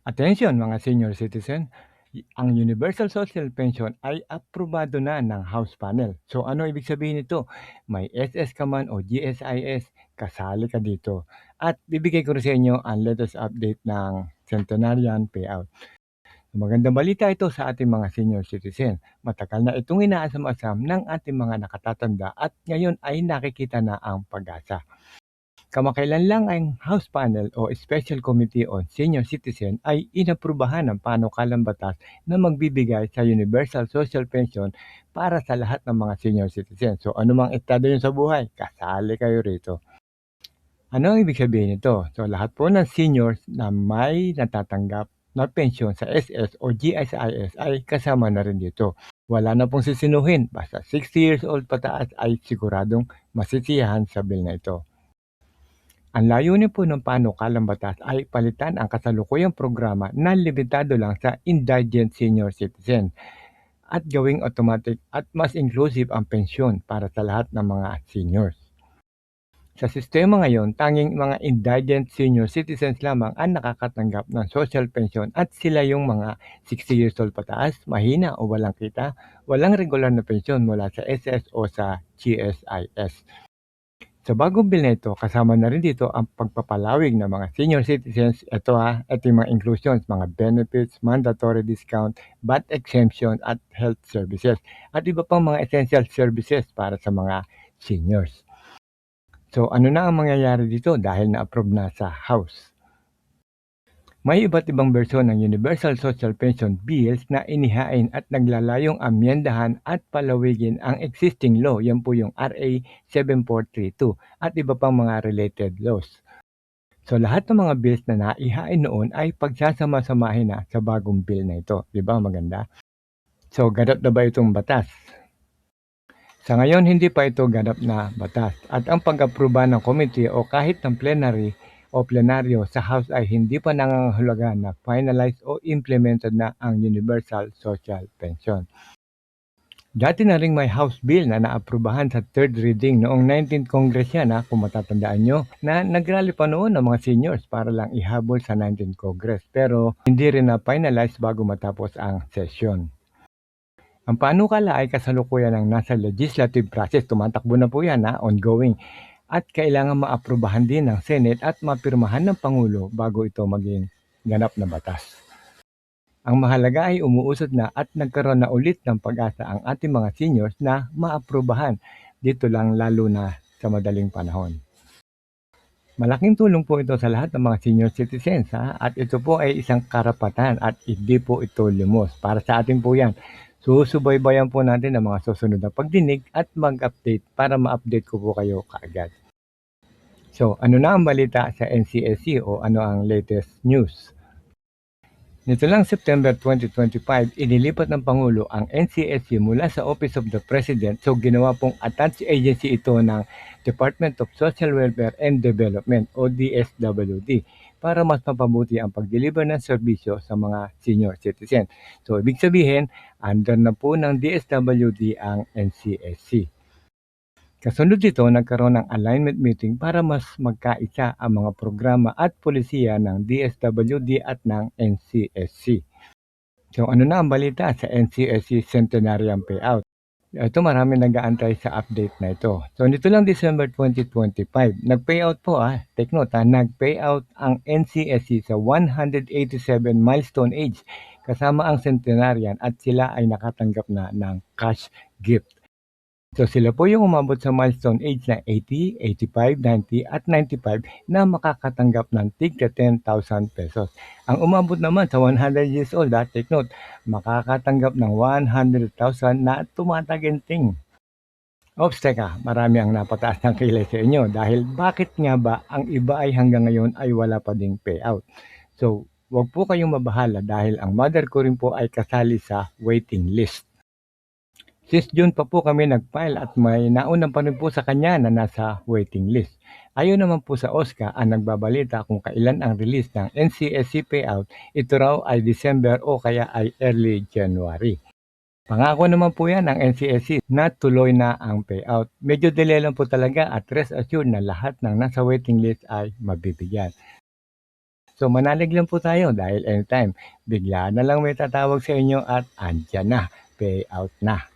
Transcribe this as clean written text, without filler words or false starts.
Attention mga senior citizen, ang Universal Social Pension ay aprobado na ng House Panel. So ano ibig sabihin nito? May SS ka man o GSIS, kasali ka dito. At bibigay ko rin sa inyo ang latest update ng Centenarian Payout. Magandang balita ito sa ating mga senior citizen. Matagal na itong inaasam-asam ng ating mga nakatatanda at ngayon ay nakikita na ang pag-asa. Kamakailan lang ang House Panel o Special Committee on Senior Citizen ay inaprubahan ng panukalang batas na magbibigay sa Universal Social Pension para sa lahat ng mga senior citizen. So anumang estado nyo sa buhay, kasali kayo rito. Ano ang ibig sabihin nito? So lahat po ng seniors na may natatanggap na pension sa SS o GSIS ay kasama na rin dito. Wala na pong sisinuhin, basta 60 years old pataas ay siguradong masisiyahan sa bill na ito. Ang layunin po ng panukalang batas ay palitan ang kasalukuyang programa na limitado lang sa indigent senior citizen at gawing automatic at mas inclusive ang pensyon para sa lahat ng mga seniors. Sa sistema ngayon, tanging mga indigent senior citizens lamang ang nakakatanggap ng social pension at sila yung mga 60 years old pataas, mahina o walang kita, walang regular na pensyon mula sa SS o sa GSIS. Sa bagong bill na ito, kasama na rin dito ang pagpapalawig ng mga senior citizens. Ito yung mga inclusions, mga benefits, mandatory discount, VAT exemption at health services. At iba pang mga essential services para sa mga seniors. So ano na ang mangyayari dito dahil na-approve na sa House? May iba't ibang bersyon ng Universal Social Pension Bills na inihain at naglalayong amyendahan at palawigin ang existing law. Yan po yung RA 7432 at iba pang mga related laws. So lahat ng mga bills na naihain noon ay pagsasama-samahin na sa bagong bill na ito. Di ba maganda? So ganap na ba itong batas? Sa ngayon, hindi pa ito ganap na batas. At ang pag-aproba ng committee o kahit ng plenary o plenaryo sa House ay hindi pa nangangahulugan na finalized o implemented na ang Universal Social Pension. Dati na ring may House Bill na naaprubahan sa third reading noong 19th Congress yan kung matatandaan nyo, na nagrally pa noon ng mga seniors para lang ihabol sa 19th Congress. Pero hindi rin na finalized bago matapos ang session. Ang panukala ay kasalukuyan ng nasa legislative process. Tumatakbo na po yan ongoing. At kailangan maaprubahan din ng Senate at mapirmahan ng Pangulo bago ito maging ganap na batas. Ang mahalaga ay umuusad na at nagkaroon na ulit ng pag-asa ang ating mga seniors na maaprubahan. Dito lang lalo na sa madaling panahon. Malaking tulong po ito sa lahat ng mga senior citizens at ito po ay isang karapatan at hindi po ito limos. Para sa atin po yan. Susubaybayan po natin ang mga susunod na pagdinig at mag-update para ma-update ko po kayo kaagad. So, ano na ang balita sa NCSC o ano ang latest news? Nito lang September 2025, inilipat ng Pangulo ang NCSC mula sa Office of the President. So, ginawa pong attached agency ito ng Department of Social Welfare and Development o DSWD para mas mapabuti ang pag-deliver ng serbisyo sa mga senior citizen. So, ibig sabihin, under na po ng DSWD ang NCSC. Kasunod dito, nagkaroon ng alignment meeting para mas magkaisa ang mga programa at polisiya ng DSWD at ng NCSC. So ano na ang balita sa NCSC Centenarian Payout? Ito marami nag-aantay sa update na ito. So nito lang December 2025, nag-payout po take note nag-payout ang NCSC sa 187 milestone age kasama ang centenarian at sila ay nakatanggap na ng cash gift. So sila po yung umabot sa milestone age na 80, 85, 90 at 95 na makakatanggap ng tigka 10,000 pesos. Ang umabot naman sa 100 years old, take note, makakatanggap ng 100,000 na tumataginting. Oops, teka, marami ang napataas ng kilay sa inyo dahil bakit nga ba ang iba ay hanggang ngayon ay wala pa ding payout? So, wag po kayong mabahala dahil ang mother ko rin po ay kasali sa waiting list. Since June pa po kami nag-file at may nauna pa rin po sa kanya na nasa waiting list. Ayon naman po sa OSCA ang nagbabalita kung kailan ang release ng NCSC payout, ito raw ay December o kaya ay early January. Pangako naman po yan ng NCSC na tuloy na ang payout. Medyo delay lang po talaga at rest assured na lahat ng nasa waiting list ay mabibigyan. So manalig lang po tayo dahil anytime, bigla na lang may tatawag sa inyo at andyan na, payout na.